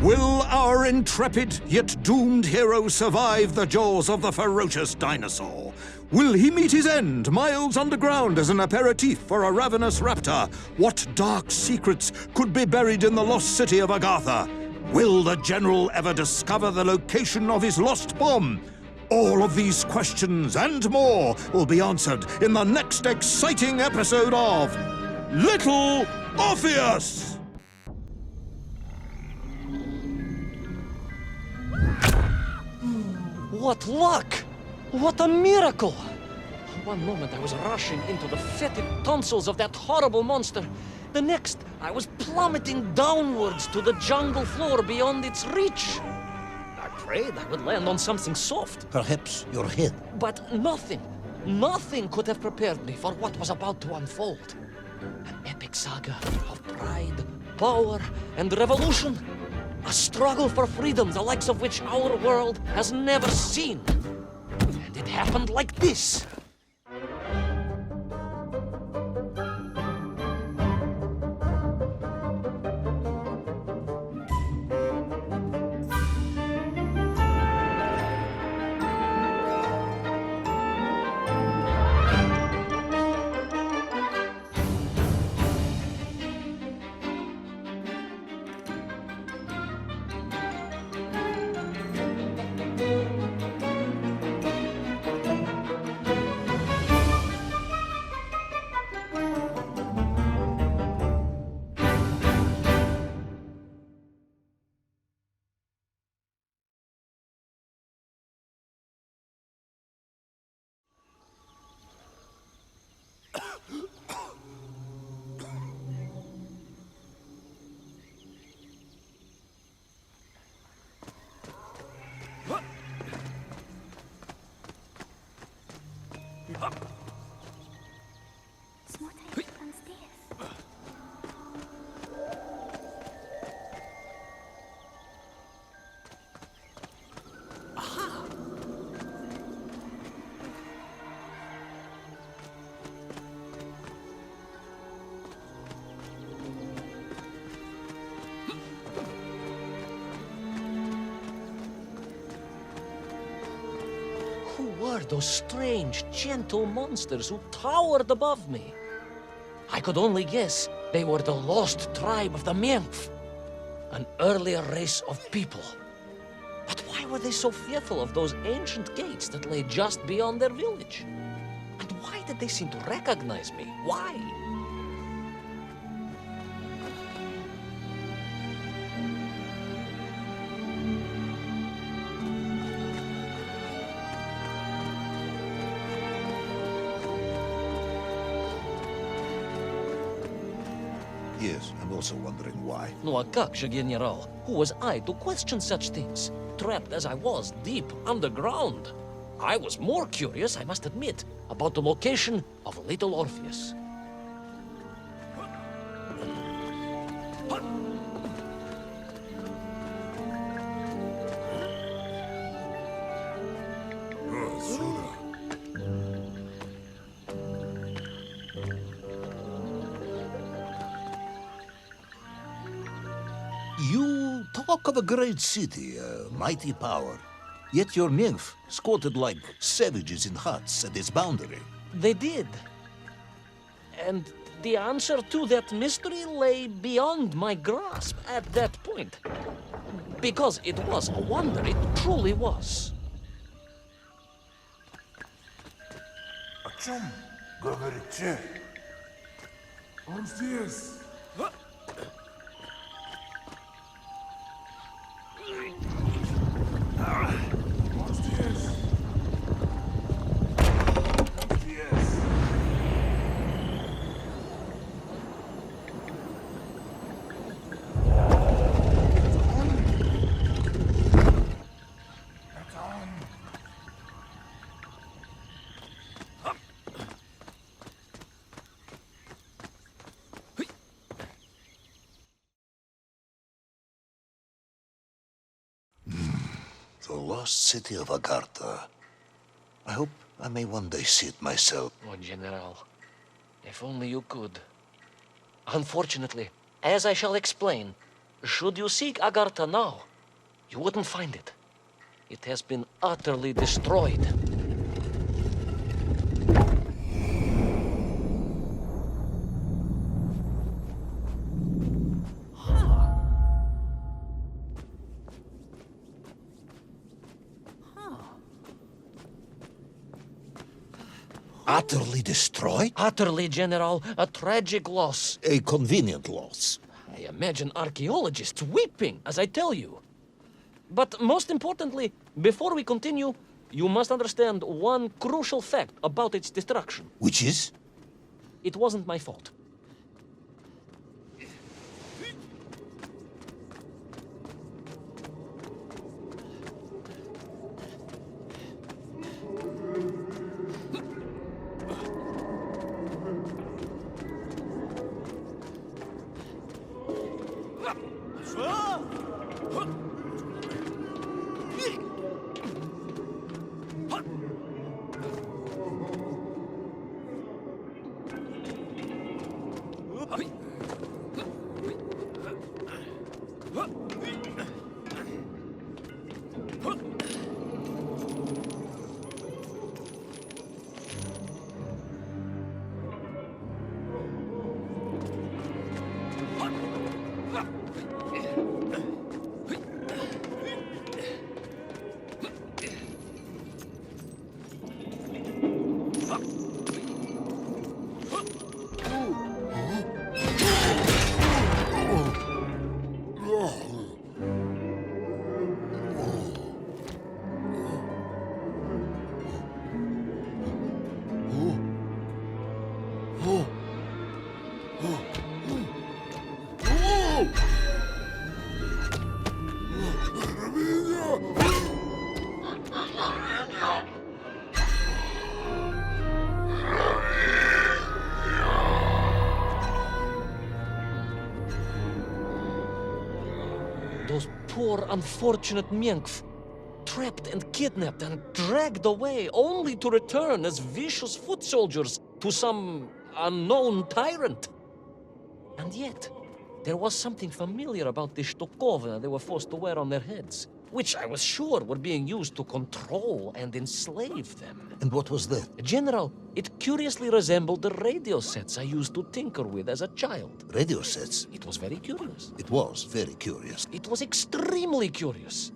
Will our intrepid yet doomed hero survive the jaws of the ferocious dinosaur? Will he meet his end miles underground as an aperitif for a ravenous raptor? What dark secrets could be buried in the lost city of Agartha? Will the general ever discover the location of his lost bomb? All of these questions and more will be answered in the next exciting episode of Little Orpheus! What luck! What a miracle! One moment I was rushing into the fetid tonsils of that horrible monster. The next, I was plummeting downwards to the jungle floor beyond its reach. I prayed I would land on something soft. Perhaps your head. But nothing could have prepared me for what was about to unfold. An epic saga of pride, power, and revolution. A struggle for freedom, the likes of which our world has never seen. And it happened like this. Who were those strange, gentle monsters who towered above me? I could only guess they were the lost tribe of the Menkf, an earlier race of people. But why were they so fearful of those ancient gates that lay just beyond their village? And why did they seem to recognize me? Why? Yes, I'm also wondering why. No, a как же, General? Who was I to question such things? Trapped as I was deep underground. I was more curious, I must admit, about the location of Little Orpheus. You talk of a great city, a mighty power. Yet your nymph squatted like savages in huts at its boundary. They did. And the answer to that mystery lay beyond my grasp at that point. Because it was a wonder, it truly was. О чем говорите? Он здесь. Он здесь. Здесь. Это он. The lost city of Agartha. I hope I may one day see it myself. Oh, General, if only you could. Unfortunately, as I shall explain, Should you seek Agartha now, you wouldn't find it. It has been utterly destroyed. Utterly destroyed? Utterly, General. A tragic loss. A convenient loss. I imagine archaeologists weeping as I tell you. But most importantly, before we continue, you must understand one crucial fact about its destruction. Which is? It wasn't my fault. Those poor, unfortunate Menkf, trapped and kidnapped and dragged away, only to return as vicious foot soldiers to some unknown tyrant. And yet, there was something familiar about the Stokova they were forced to wear on their heads, which I was sure were being used to control and enslave them. And what was that? General, it curiously resembled the radio sets I used to tinker with as a child. Radio sets? It was very curious. It was very curious. It was extremely curious.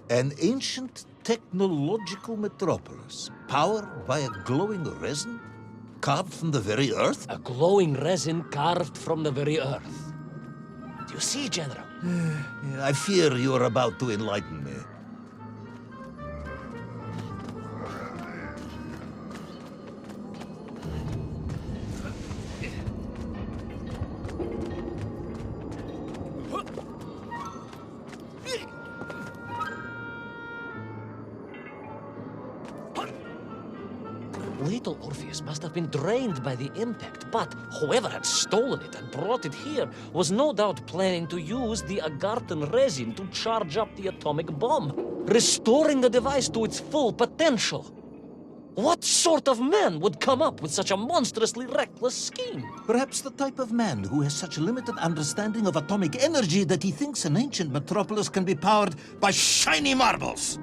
An ancient technological metropolis, powered by a glowing resin? carved from the very earth? A glowing resin carved from the very earth. Do you see, General? I fear you are about to enlighten me. Little Orpheus must have been drained by the impact, but whoever had stolen it and brought it here was no doubt planning to use the Agarthan resin to charge up the atomic bomb, restoring the device to its full potential. What sort of man would come up with such a monstrously reckless scheme? Perhaps the type of man who has such limited understanding of atomic energy that he thinks an ancient metropolis can be powered by shiny marbles.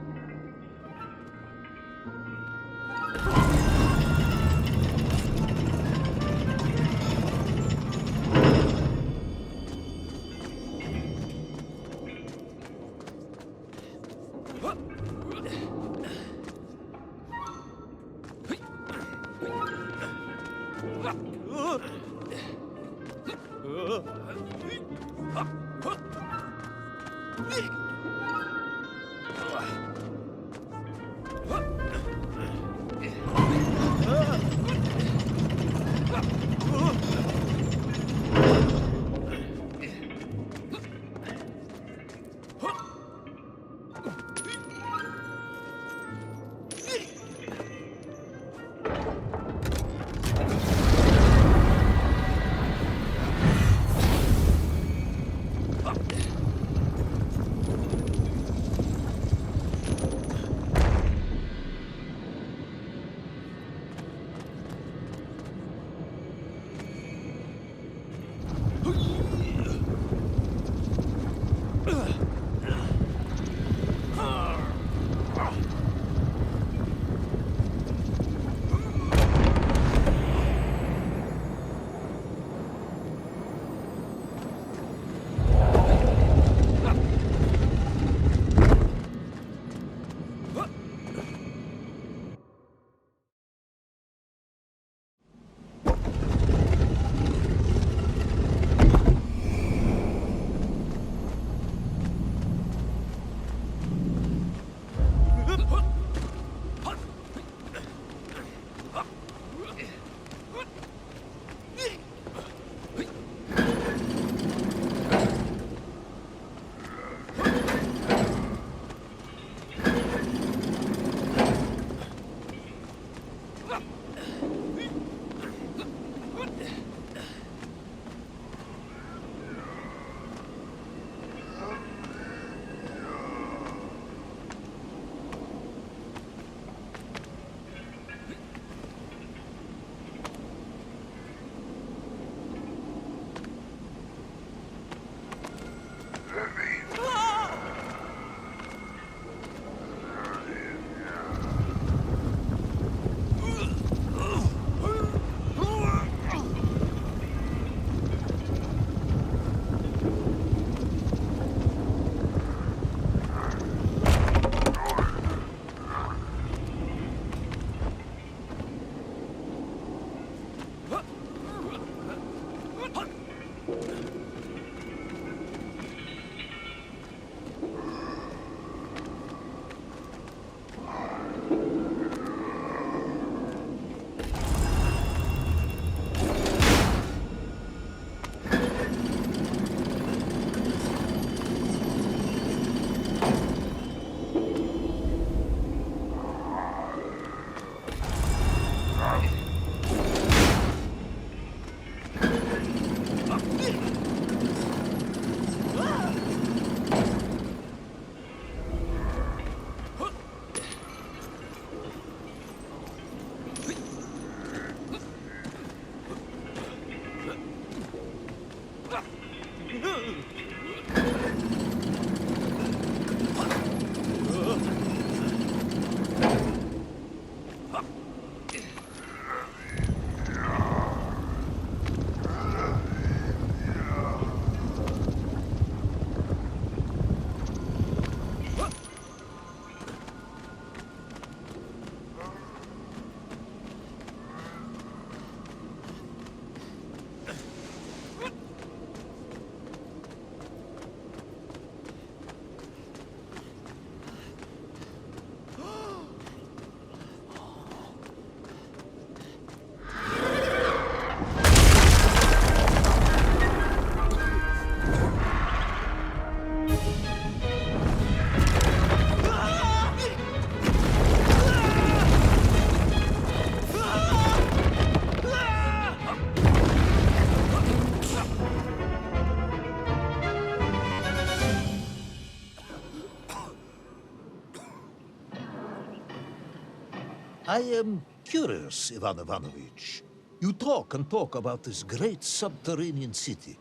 I am curious, Ivan Ivanovich. You talk and talk about this great subterranean city,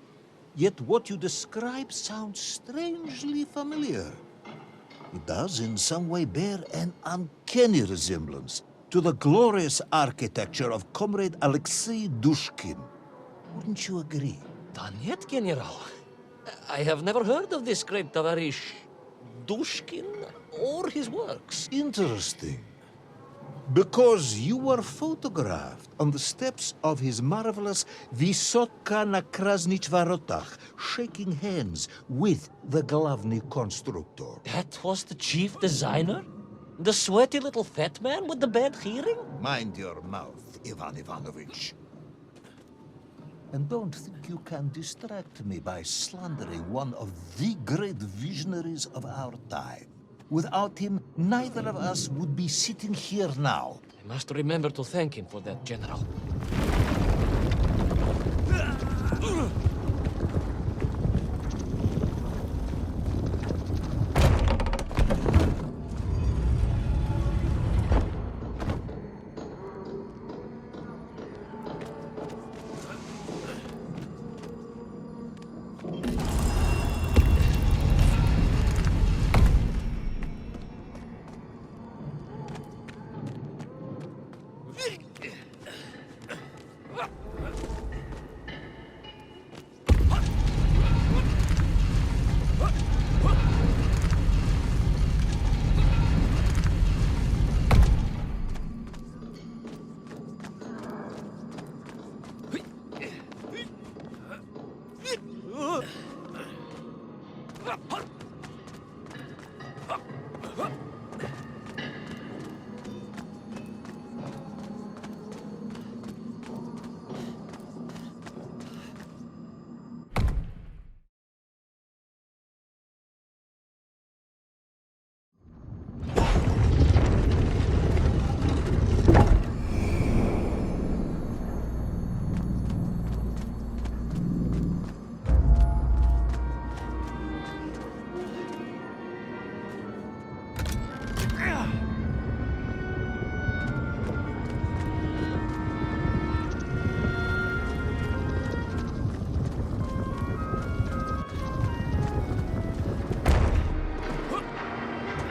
yet what you describe sounds strangely familiar. It does in some way bear an uncanny resemblance to the glorious architecture of Comrade Alexei Dushkin. Wouldn't you agree? Danyet, General. I have never heard of this great Tavarish Dushkin or his works. Interesting. Because you were photographed on the steps of his marvelous Vysotka na Krasnich Varotach, shaking hands with the Glavny constructor. That was the chief designer? The sweaty little fat man with the bad hearing? Mind your mouth, Ivan Ivanovich. And don't think you can distract me by slandering one of the great visionaries of our time. Without him, neither of us would be sitting here now. I must remember to thank him for that, General.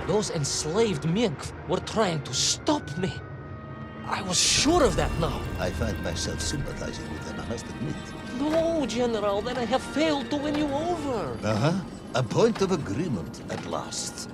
Those enslaved mink were trying to stop me. I was sure of that now. I find myself sympathizing with them, I must admit. No, General, then I have failed to win you over. Uh-huh. A point of agreement at last.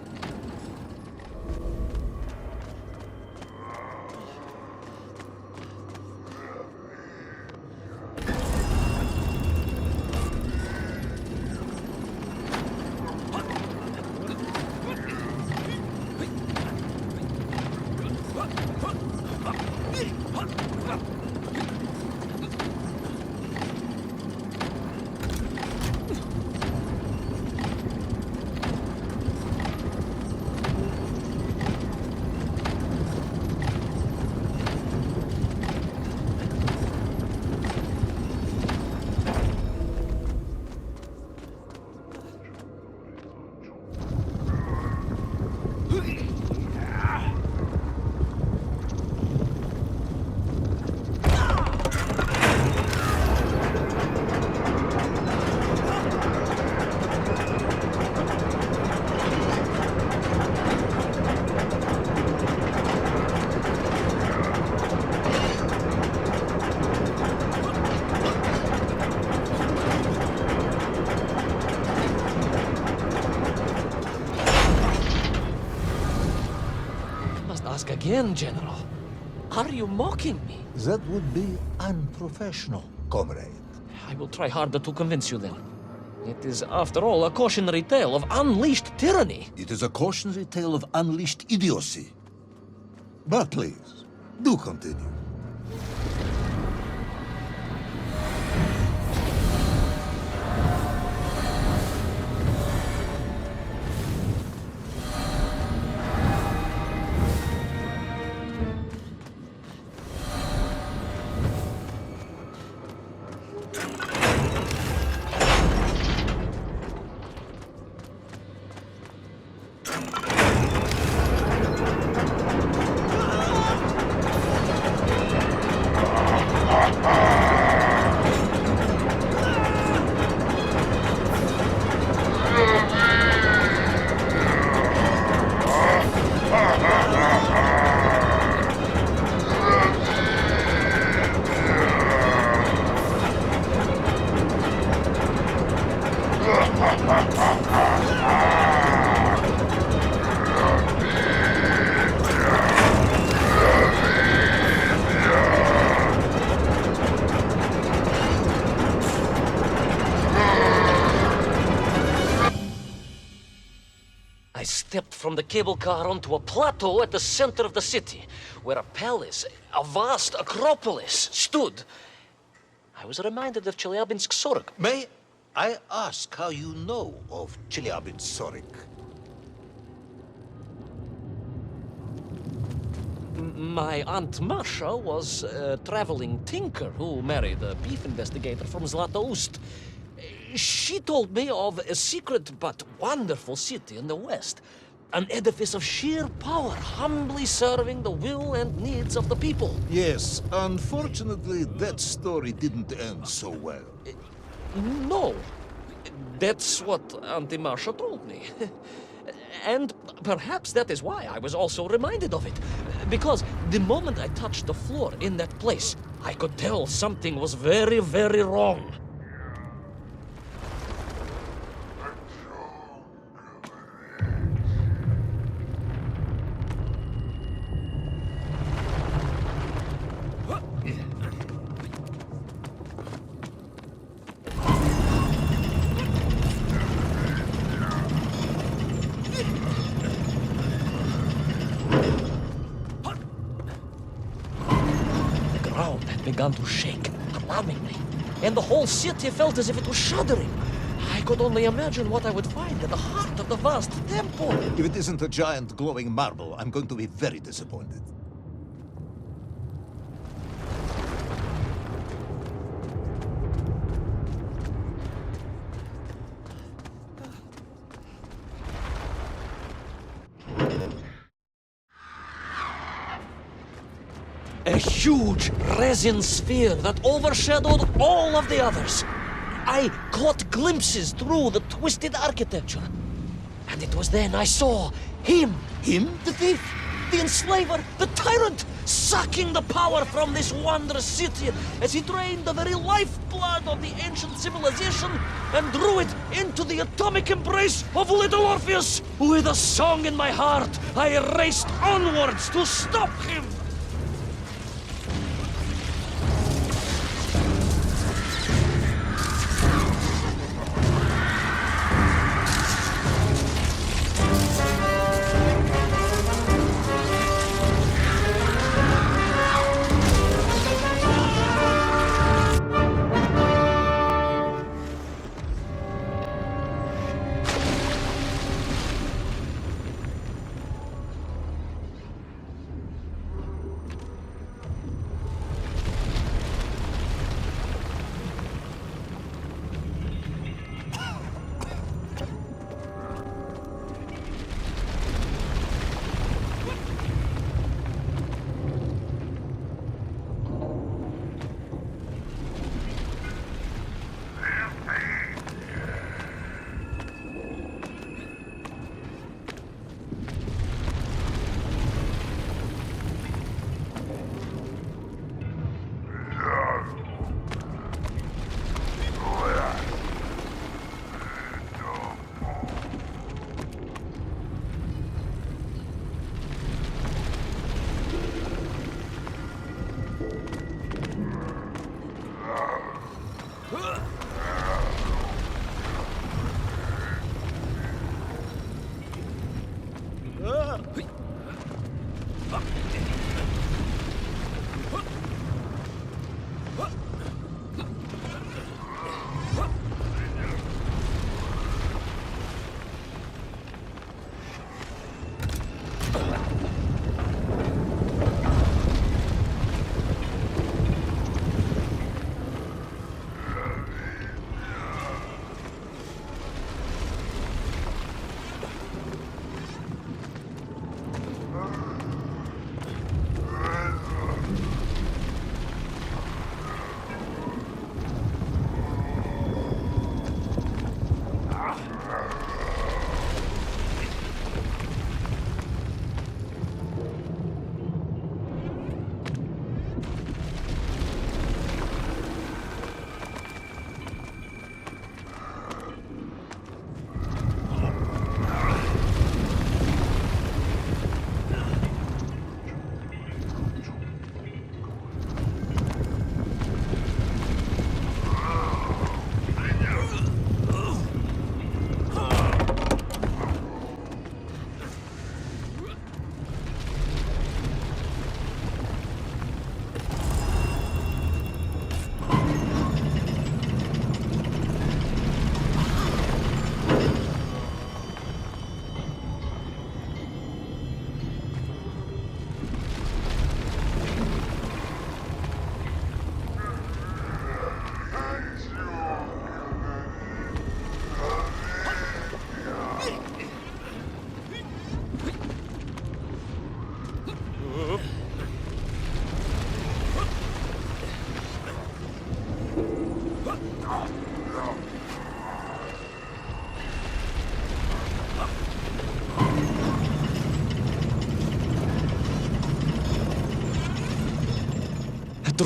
Ask again, General. Are you mocking me? That would be unprofessional, comrade. I will try harder to convince you then. It is, after all, a cautionary tale of unleashed tyranny. It is a cautionary tale of unleashed idiocy. But please, do continue. stepped from the cable car onto a plateau at the center of the city, where a palace, a vast acropolis, stood. I was reminded of Chelyabinsk Sorok. May I ask how you know of Chelyabinsk? My Aunt Masha was a traveling tinker who married a beef investigator from Zlatoust. She told me of a secret but wonderful city in the west. An edifice of sheer power, humbly serving the will and needs of the people. Yes, unfortunately, that story didn't end so well. No, that's what Auntie Marcia told me. And perhaps that is why I was also reminded of it. Because the moment I touched the floor in that place, I could tell something was very, very wrong. The ground had begun to shake, alarmingly, and the whole city felt as if it was shuddering. I could only imagine what I would find at the heart of the vast temple. If it isn't a giant glowing marble, I'm going to be very disappointed. A huge resin sphere that overshadowed all of the others. I caught glimpses through the twisted architecture. And it was then I saw him. Him? The thief, the enslaver, the tyrant, sucking the power from this wondrous city as he drained the very lifeblood of the ancient civilization and drew it into the atomic embrace of little Orpheus. With a song in my heart, I raced onwards to stop him.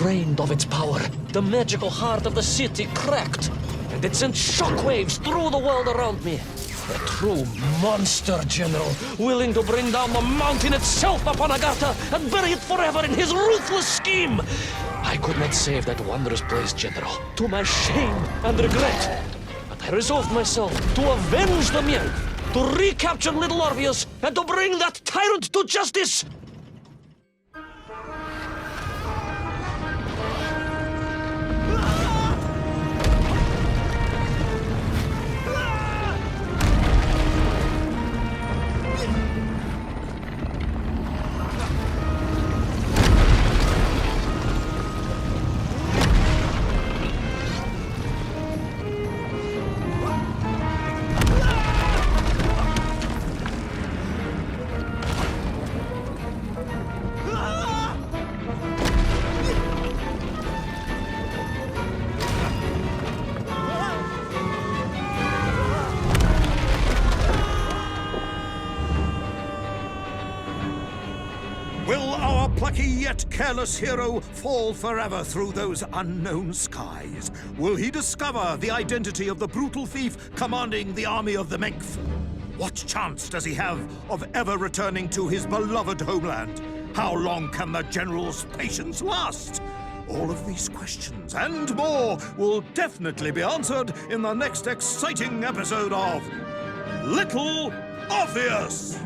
Drained of its power, the magical heart of the city cracked, and it sent shockwaves through the world around me. A true monster, General, willing to bring down the mountain itself upon Agartha and bury it forever in his ruthless scheme. I could not save that wondrous place, General, to my shame and regret. But I resolved myself to avenge the Miank, to recapture little Orpheus, and to bring that tyrant to justice. Will our plucky yet careless hero fall forever through those unknown skies? Will he discover the identity of the brutal thief commanding the army of the Menkf? What chance does he have of ever returning to his beloved homeland? How long can the General's patience last? All of these questions and more will definitely be answered in the next exciting episode of Little Orpheus!